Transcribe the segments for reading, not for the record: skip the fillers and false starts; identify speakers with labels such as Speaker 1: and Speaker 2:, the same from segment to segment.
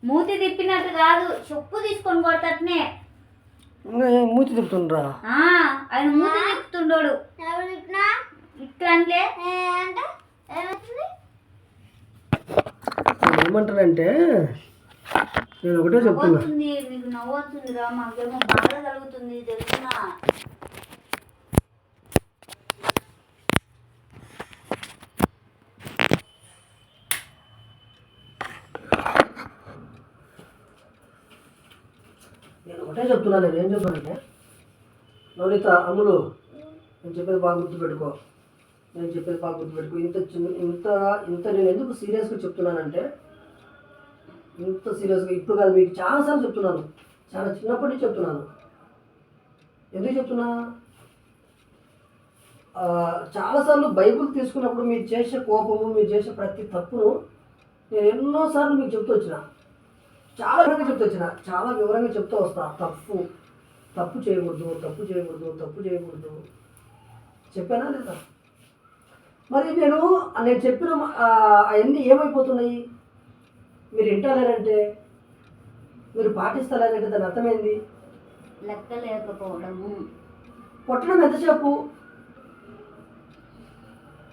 Speaker 1: మూతి తిప్పినట్టు కాదు, చెప్పు తీసుకొని కొడతట్నే.
Speaker 2: మూతి తిప్పుతుండ్రా?
Speaker 1: ఆయన మూతి తిప్పుతుండోడు. ఇట్లా అంటే
Speaker 2: ఏమంటారంటే నేను ఒకటే చెప్తున్నా.
Speaker 1: మీకు నవ్వుతుందిరా, మాకేమో బాధ కలుగుతుంది తెలుసునా.
Speaker 2: నేను ఒకటే చెప్తున్నాను. నేను ఏం చెప్తానంటే, నవనీత అమ్ములు, నేను చెప్పేది బాగా గుర్తుపెట్టుకో. ఇంత ఇంత ఇంత నేను ఎందుకు సీరియస్గా చెప్తున్నానంటే, ఇంత సీరియస్గా ఇప్పుడు కాదు, మీకు చాలాసార్లు చెప్తున్నాను, చాలా చిన్నప్పటి నుంచి చెప్తున్నాను. ఎందుకు చెప్తున్నా, చాలాసార్లు బైబుల్ తీసుకున్నప్పుడు మీరు చేసే కోపము, మీరు చేసే ప్రతి తప్పును నేను ఎన్నోసార్లు మీకు చెప్తూ వచ్చిన, చాలా వివరంగా చెప్తూ వస్తా. తప్పు చేయకూడదు చెప్పానా లేదా? మరి నేను చెప్పిన అవన్నీ ఏమైపోతున్నాయి? మీరు వింటారంటే, మీరు పాటిస్తారంటే దాని అర్థమైంది
Speaker 1: లెక్క లేకపోవడము.
Speaker 2: కొట్టడం ఎంతసేపు?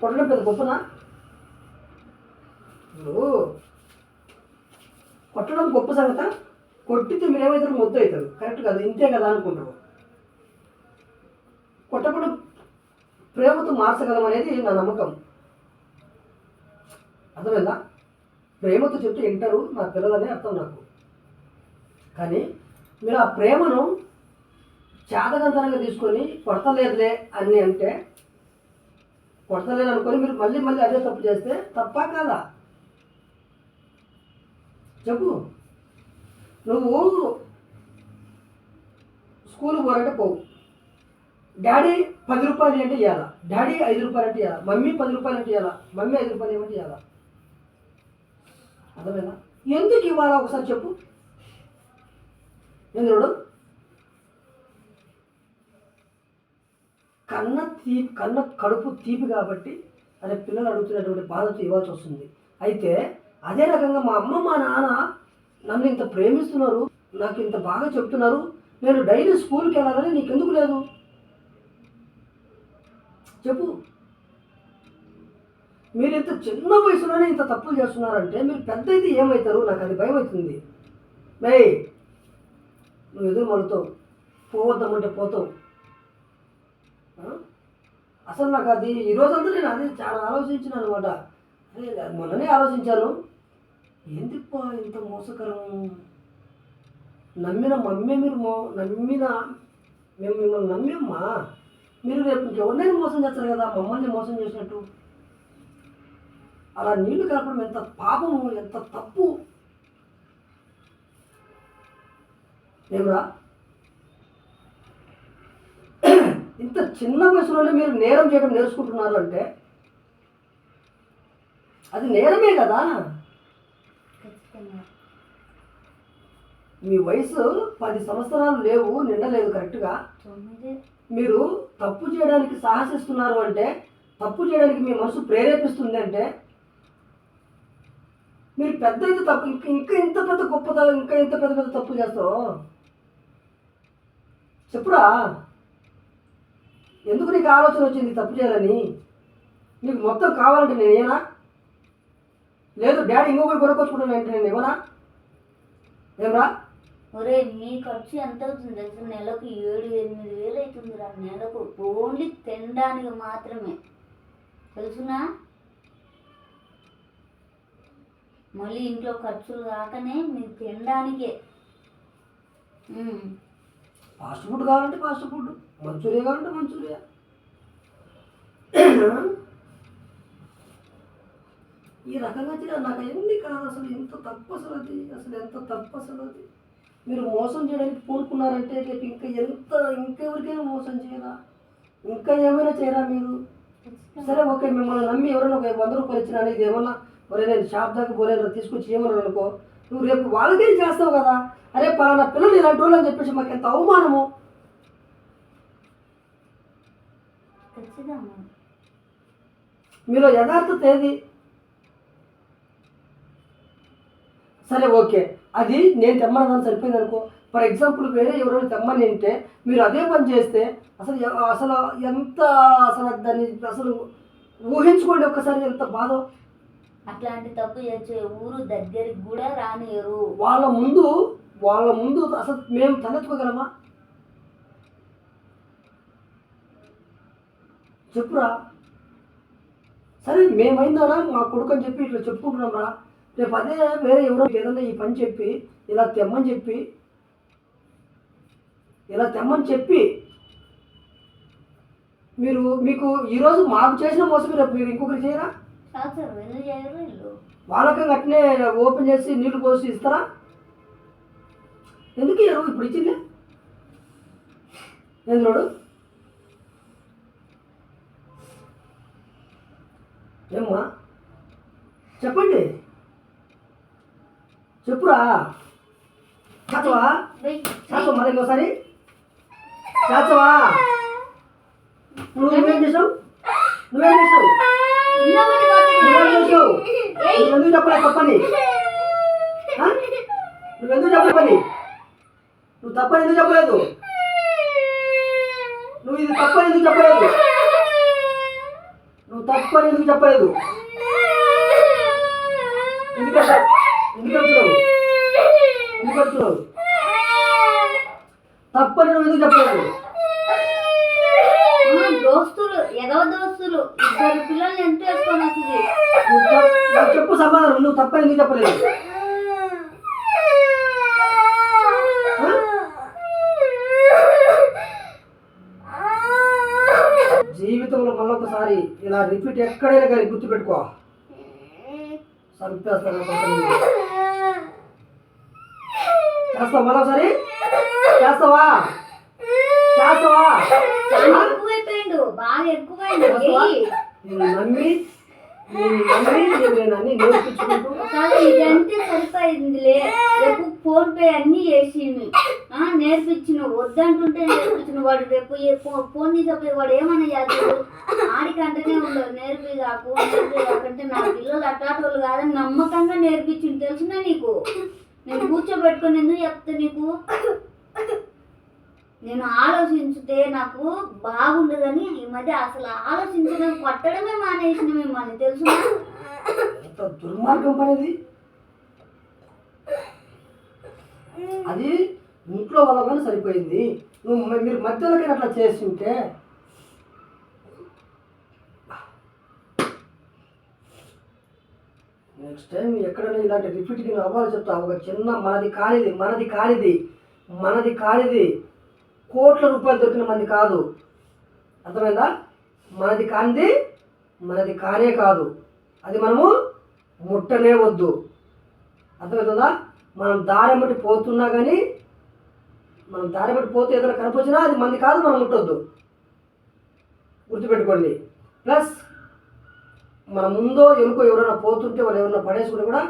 Speaker 2: కొట్టడం పెద్ద గొప్పనా? కొట్టడం గొప్ప సంగత? కొట్టితే మీరు ఏమవుతారు? మొద్దు అవుతారు. కరెక్ట్ కదా? ఇంతే కదా అనుకుంటారు. కొట్టకుండా ప్రేమతో మార్చగలం అనేది నా నమ్మకం. అర్థమైందా? ప్రేమతో చెప్తే వింటారు నా పిల్లలనే అర్థం నాకు. కానీ మీరు ఆ ప్రేమను చాదగంతనంగా తీసుకొని కొడతలేదులే అని అంటే, కొడతలేదు అనుకొని మీరు మళ్ళీ మళ్ళీ అదే తప్పు చేస్తే తప్పా కాదా? చెప్పు. నువ్వు స్కూల్కి పోరంటే పోవు, డాడీ 10 రూపాయలు అంటే ఇవ్వాలా, డాడీ 5 రూపాయలు అంటే ఇవ్వాలా, మమ్మీ 10 రూపాయలు అంటే ఇవ్వాలా, మమ్మీ 5 రూపాయలు ఏమంటే ఇవ్వాలా. అర్థమైనా? ఎందుకు ఇవ్వాలా ఒకసారి చెప్పు. ఎందుకు? కన్న కడుపు తీపి కాబట్టి అనే పిల్లలు అడుగుతున్నటువంటి బాధతో ఇవ్వాల్సి వస్తుంది. అయితే అదే రకంగా మా అమ్మ మా నాన్న నన్ను ఇంత ప్రేమిస్తున్నారు, నాకు ఇంత బాగా చెప్తున్నారు, నేను డైలీ స్కూల్కి వెళ్ళాలని నీకెందుకు లేదు చెప్పు. మీరు ఇంత చిన్న వయసులోనే ఇంత తప్పులు చేస్తున్నారంటే మీరు పెద్ద అయితే ఏమవుతారు? నాకు అది భయం అవుతుంది. నువ్వు ఎదురు మలుతావు, పోవద్దామంటే పోతావు. అసలు నాకు అది ఈరోజంతా నేను అది చాలా ఆలోచించాను అనమాట. మొన్ననే ఆలోచించాను, ఎందుకు ఇంత మోసకరం. నమ్మిన మమ్మే మీరు మేము మిమ్మల్ని నమ్మమ్మా, మీరు రేపు ఎవరినైనా మోసం చేస్తారు కదా, మమ్మల్ని మోసం చేసినట్టు. అలా నీళ్లు కలపడం ఎంత పాపము, ఎంత తప్పు. ఏమరా, ఇంత చిన్న వయసులోనే మీరు నేరం చేయడం నేర్చుకుంటున్నారు అంటే అది నేరమే కదా. మీ వయసు 10 సంవత్సరాలు లేవు, నిండలేదు కరెక్ట్గా. మీరు తప్పు చేయడానికి సాహసిస్తున్నారు అంటే, తప్పు చేయడానికి మీ మనసు ప్రేరేపిస్తుంది అంటే, మీరు పెద్ద అయితే తప్పు ఇంకా ఇంత పెద్ద ఇంకా ఇంత పెద్ద పెద్ద తప్పు చేస్తావు చెప్పురా. ఎందుకు నీకు ఆలోచన వచ్చింది తప్పు చేయాలని? నీకు మొత్తం కావాలంటే నేను ఏనా? లేదు డాడీ ఇంకొకటి కొనుక్కొచ్చుకుంటానంటే నేను ఇవ్వనా? ఏమరా?
Speaker 1: ఒరే, మీ ఖర్చు ఎంత అవుతుంది తెలుసు? నెలకు 7-8 వేలు అవుతుందిరా, నెలకు ఓన్లీ తినడానికి మాత్రమే తెలుసునా. మళ్ళీ ఇంట్లో ఖర్చులు కాకనే మీరు తినడానికే.
Speaker 2: ఫాస్ట్ ఫుడ్ కావాలంటే ఫాస్ట్ ఫుడ్, మంచూరియా కావాలంటే మంచూరియా. ఈ రకంగా నాకు ఎన్ని కాదు అసలు. ఎంత తప్పు అసలు అది, ఎంత తప్పు అసలు అది. మీరు మోసం చేయడానికి పూనుకున్నారంటే రేపు ఇంకెవరికైనా మోసం చేయరా, ఇంకా ఏమైనా చేయరా మీరు? సరే ఓకే, మిమ్మల్ని నమ్మి ఎవరైనా ఒక 100 రూపాయలు ఇచ్చినా ఇది ఏమన్నా, మరి నేను షాప్ దాకా పోలేను తీసుకొచ్చి ఏమన్నాను అనుకో, నువ్వు రేపు వాళ్ళకేం చేస్తావు కదా. అరే పలానా పిల్లలు ఇలాంటి వాళ్ళు అని చెప్పేసి మాకు ఎంత అవమానము. మీలో యథార్థత ఏది? సరే ఓకే, అది నేను తెమ్మన్నదాన్ని సరిపోయింది అనుకో. ఫర్ ఎగ్జాంపుల్ వేరే ఎవరైనా తెమ్మని అంటే మీరు అదే పని చేస్తే అసలు అసలు ఎంత అసలు దాన్ని అసలు ఊహించుకోండి ఒక్కసారి ఎంత బాధో.
Speaker 1: అట్లాంటి తప్పు చేసే ఊరు దగ్గరికి కూడా రానియరు.
Speaker 2: వాళ్ళ ముందు అసలు మేము తలెత్తుకోగలమా? చెప్పురా. సరే మేమైందానా మా కొడుకు అని చెప్పి ఇట్లా చెప్పుకుంటున్నాం రా. రేపు అదే వేరే ఎవరో ఏదన్నా ఈ పని చెప్పి ఇలా తెమ్మని చెప్పి మీకు ఈరోజు మాకు చేసిన మోసం రేపు మీరు ఇంకొకరు చేయరా?
Speaker 1: సార్ ఎందుకు చేయరు ఇల్లు?
Speaker 2: వాళ్ళకి అట్నే ఓపెన్ చేసి నీళ్లు పోసి ఇస్తారా? ఎందుకు ఇయ్యరు? ఇప్పుడు ఇచ్చిందే ఎందులోడు ఏమ్మా చెప్పండి, చెప్పురా. చాచవా మళ్ళీ ఇంకోసారి చాచవా. నువ్వేం చేసావు? నువ్వెందుకు చెప్పలేదు తప్పని? నువ్వెందుకు చెప్పని? నువ్వు తప్పని ఎందుకు చెప్పలేదు? నువ్వు ఇది తప్పని ఎందుకు చెప్పలేదు? నువ్వు తప్పని ఎందుకు చెప్పలేదు? ఎందుకు అడుగుతున్నావు? తప్పని నువ్వు ఎందుకు చెప్పలేదు?
Speaker 1: దోస్తులు దోస్తులు ఇద్దరు పిల్లల్ని ఎంత వేసుకొని వస్తుంది.
Speaker 2: నువ్వు చెప్పు సమాధానం. నువ్వు తప్పని ఎందుకు చెప్పలేదు? జీవితంలో మళ్ళొకసారి ఇలా రిపీట్ ఎక్కడైనా కానీ గుర్తుపెట్టుకో, చంపేస్తాను. చేస్తావా మరోసారి? చేస్తావా?
Speaker 1: ఎక్కువైపోయిండు, బాగా ఎక్కువైంది.
Speaker 2: నమ్మి నేర్పించుకుంటూ
Speaker 1: ఇదంటే సరిపోయిందిలే. రేపు ఫోన్ పే అన్ని చేసింది, నేర్పించిన వద్దంటుంటే నేర్పించిన. వాడు రేపు ఫోన్ తీసేపోయి వాడు ఏమన్నా చేస్తాడు? ఆడికంటేనే ఉండదు నేర్పిదాకంటే నా పిల్లలు అట్టాటోళ్ళు కాదని నమ్మకంగా నేర్పించింది. తెలిసినా నీకు నేను కూర్చోబెట్టుకుని ఎందుకు చెప్తా నీకు? నేను ఆలోచించితే నాకు బాగుండదని ఈ మధ్య అసలు ఆలోచించడం కొట్టడమే మానేసిన మిమ్మల్ని. తెలుసు
Speaker 2: దుర్మార్గం పనేది. అది ఇంట్లో వాళ్ళ పని సరిపోయింది. మీరు మధ్యలోకి అట్లా చేస్తుంటే నెక్స్ట్ టైం ఎక్కడైనా ఇలాంటి రిపీట్కి అవ్వాలి చెప్తా. ఒక చిన్న మనది కానిది కోట్ల రూపాయలు దొరికిన మంది కాదు. అర్థమైందా? మనది కానే కాదు. అది మనము ముట్టనే వద్దు. అర్థమవుతుందా? మనం దారి బట్టి పోతున్నా కానీ పోతే ఏదైనా కనిపించినా అది మంది కాదు, మనం ముట్టొద్దు. గుర్తుపెట్టుకోండి. ప్లస్ మన ముందో ఎనుకో ఎవరైనా పోతుంటే వాళ్ళు ఎవరైనా పడేసుకుంటే కూడా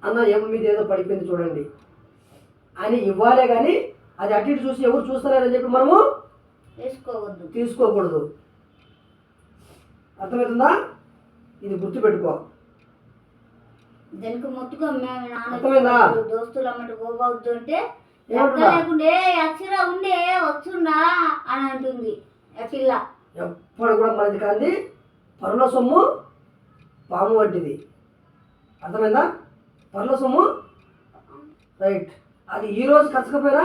Speaker 2: అన్న మీద ఏదో పడిపోయింది చూడండి అని ఇవ్వాలే కానీ అది అటు ఇటు చూసి ఎవరు చూస్తారని చెప్పి మనము తీసుకోకూడదు. అర్థమవుతుందా? ఇది గుర్తుపెట్టుకో. అర్థమైందా?
Speaker 1: దోస్తులు అమ్మటి పోవద్దు అంటే లేకుండే అక్షర ఉండే వచ్చుండా అని అంటుంది పిల్ల.
Speaker 2: ఎప్పుడు కూడా మనది కాదు, పరుల సొమ్ము పాము వంటిది. అర్థమైందా? పరుల సొమ్ము రైట్. అది ఈరోజు కచ్చకపోయినా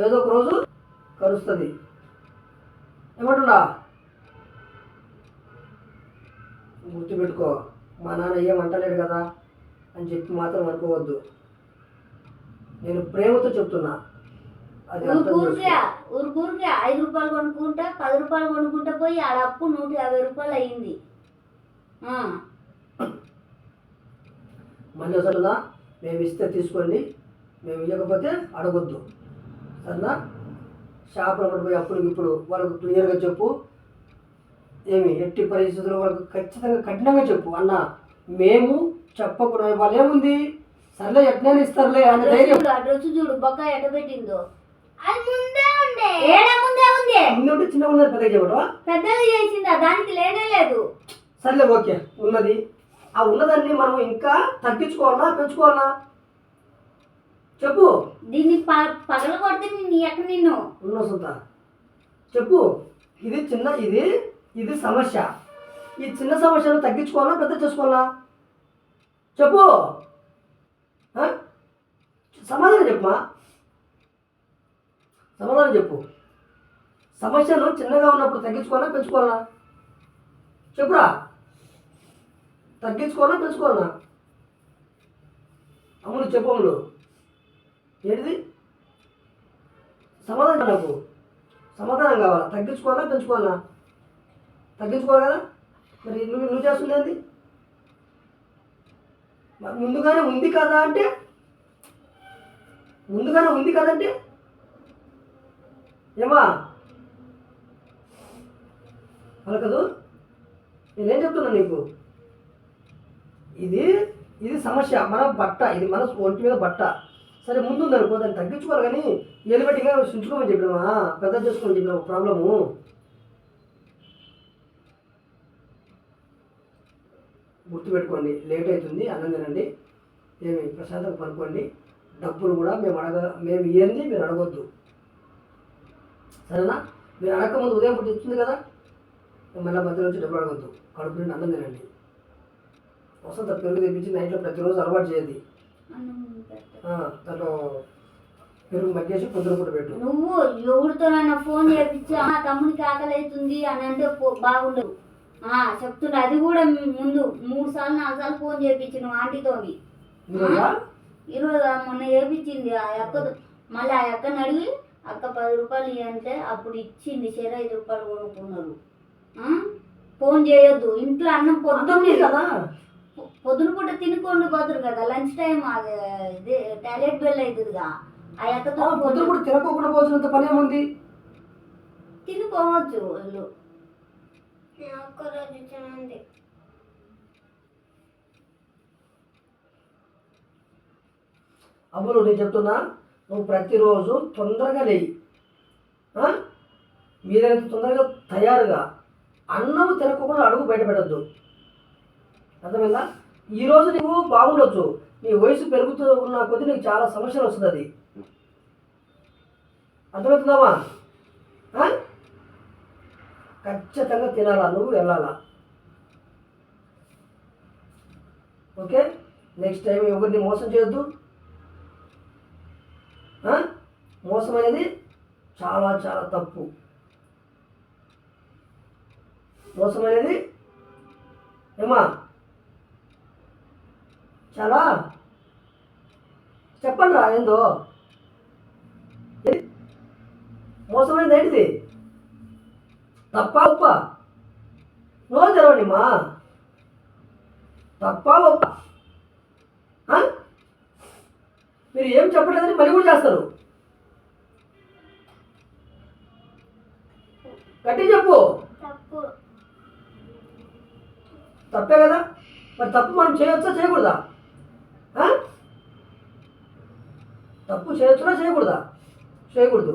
Speaker 2: ఏదో ఒక రోజు కలుస్తుంది. ఏమంటున్నా? గుర్తుపెట్టుకో. మా నాన్న ఏమంటలేడు కదా అని చెప్పి మాత్రం అనుకోవద్దు. నేను ప్రేమతో చెప్తున్నా. అది
Speaker 1: ఊరికే 5 రూపాయలు కొనుక్కుంటా 10 రూపాయలు కొనుక్కుంటా పోయి ఆడ అప్పు 150 రూపాయలు అయ్యింది.
Speaker 2: మళ్ళీ అసలుదా మేము ఇస్తే తీసుకోండి, మేము ఇవ్వకపోతే అడగొద్దు. సరేనా? షాపులో పడిపోయి అప్పుడు ఇప్పుడు వాళ్ళకు క్లియర్గా చెప్పు. ఎట్టి పరిస్థితుల్లో వాళ్ళకు ఖచ్చితంగా కఠినంగా చెప్పు. అన్న మేము చెప్పకుండా వాళ్ళు ఏముంది సర్లే ఎట్లనే ఇస్తారులే అనే ధైర్యం.
Speaker 1: డ్రెస్ చూడు బొక్క ఎట పెట్టిందో.
Speaker 2: ముందే ఉంటే చిన్నగా ఉన్నది పెద్దగా చెప్పడం.
Speaker 1: పెద్దగా చేసిందా? దానికి లేనే లేదు.
Speaker 2: సర్లే ఓకే ఉన్నది. ఆ ఉన్నదాన్ని మనం ఇంకా తగ్గించుకోవాలా పెంచుకోవాలా? చెప్పు.
Speaker 1: దీన్ని పగల కొడితే నీ ఎక్కడ నిన్ను
Speaker 2: ఉన్న సొంత చెప్పు. ఇది సమస్య. ఈ చిన్న సమస్యను తగ్గించుకోవాలా పెద్ద చేసుకోవాలా చెప్పు. సమాధానం చెప్పమా, సమాధానం చెప్పు. సమస్యను చిన్నగా ఉన్నప్పుడు తగ్గించుకోవాలా పెంచుకోవాలా చెప్పురా. తగ్గించుకోవాలా పెంచుకోవాలా అమ్ములు చెప్పు. అమ్ములు ఏంటిది సమాధానం నాకు సమాధానం కావాలా. తగ్గించుకోవాలా పెంచుకోవాలా? తగ్గించుకోవాలి కదా. మరి నువ్వు చేస్తుంది ఏంటి? ముందుగానే ఉంది కదా అంటే ఏమా పలకదు. నేనేం చెప్తున్నా నీకు, ఇది సమస్య. మన బట్ట, ఇది మన ఒంటి మీద బట్ట. సరే ముందు అనుకో, దాన్ని తగ్గించుకోవాలి కానీ ఏలుబట్టిగా ఉంచుకోమని చెప్పినామా, పెద్ద చేసుకోమని చెప్పినాము. ప్రాబ్లము గుర్తుపెట్టుకోండి. లేట్ అవుతుంది, అన్నం తినండి, ఏమి ప్రశాంతంగా పనుకోండి. డబ్బులు కూడా మేము ఇవ్వండి, మీరు అడగొద్దు సరేనా. మీరు అడగకముందు ఉదయం పూట ఇస్తుంది కదా, మళ్ళీ మధ్యలో వచ్చి డబ్బులు అడగొద్దు. కడుపు నుండి అన్నం తినండి. వసంత పెరుగు తెప్పించి నైట్లో ప్రతిరోజు అలవాటు చేయండి. దాంట్లో పెరుగు మగ్గేసి పొద్దున పూట పెట్టు.
Speaker 1: నువ్వు ఎవరితోనైనా ఫోన్ చేయించి తమ్ముడికి ఆకలి అవుతుంది అని అంటే బాగుండదు. చెప్తున్నా, అది కూడా ముందు 3 సార్లు 4 సార్లు ఫోన్ చేయించి నువ్వు ఆంటీతోని. ఈరోజు మొన్న చేయించింది ఆ అక్కతో. మళ్ళీ ఆ అక్కని అడిగి అక్క 10 రూపాయలు ఇవ్వంటే అప్పుడు ఇచ్చింది. 5 రూపాయలు కొనుక్కున్నారు. ఫోన్ చేయొద్దు. ఇంట్లో అన్నం పొద్దున పూట తినుకోండి పోతారు కదా, లంచ్ టైం అది ఇది టాయిలెట్ బెల్ అవుతుందిగా. ఆ అక్కతో
Speaker 2: పొద్దున పూట తినకోకుండా పోతున్నంత పని ఏముంది?
Speaker 1: తినిపోవచ్చు వాళ్ళు.
Speaker 2: అమ్ములు నేను చెప్తున్నా, నువ్వు ప్రతిరోజు తొందరగా లేయి, వీలైనంత తొందరగా తయారుగా. అన్నం తినకుండా అడుగు బయట పెట్టద్దు, అర్థమైందా? ఈరోజు నువ్వు బాగుండొచ్చు, నీ వయసు పెరుగుతూ ఉన్న కొద్దీ నీకు చాలా సమస్యలు వస్తుంది. అది అర్థమవుతుందామా? ఖచ్చితంగా తినాలా, నువ్వు వెళ్ళాలా. ఓకే, నెక్స్ట్ టైం ఎవరిని మోసం చేయొద్దు. మోసం అనేది చాలా చాలా తప్పు. మోసం అనేది ఏమా చాలా చెప్పండి రా. ఏందో మోసం అనేది ఏంటిది? తప్పా ఒప్ప? నో తెరవండి మా. తప్పా ఒప్ప? మీరు ఏం చెప్పలేదని మళ్ళీ కూడా చేస్తారు. గట్టి చెప్పు. తప్పే కదా. మరి తప్పు మనం చేయొచ్చా చేయకూడదా? తప్పు చేయొచ్చునా చేయకూడదా? చేయకూడదు.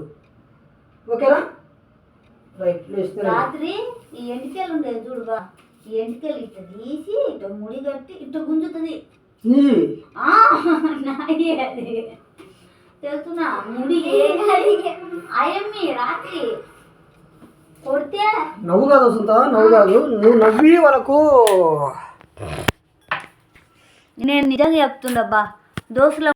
Speaker 2: ఓకేనా? రైట్.
Speaker 1: రాత్రి ఈ ఎంటికలు ఉంటాయి చూడుగా, ఈ ఎంటికలు ఇట్లా తీసి ఇట్లా ముడి కట్టి ఇట్లా గుంజుతుంది. అది తెలుసునా? ముడి అయమ్మి రాత్రి కొడితే
Speaker 2: నవ్వు కాదు వసంత, నవ్వు కాదు. నువ్వు నవ్వి వాళ్ళకు.
Speaker 1: నేను నిజంగా చెప్తుండబ్బా, దోస్తుల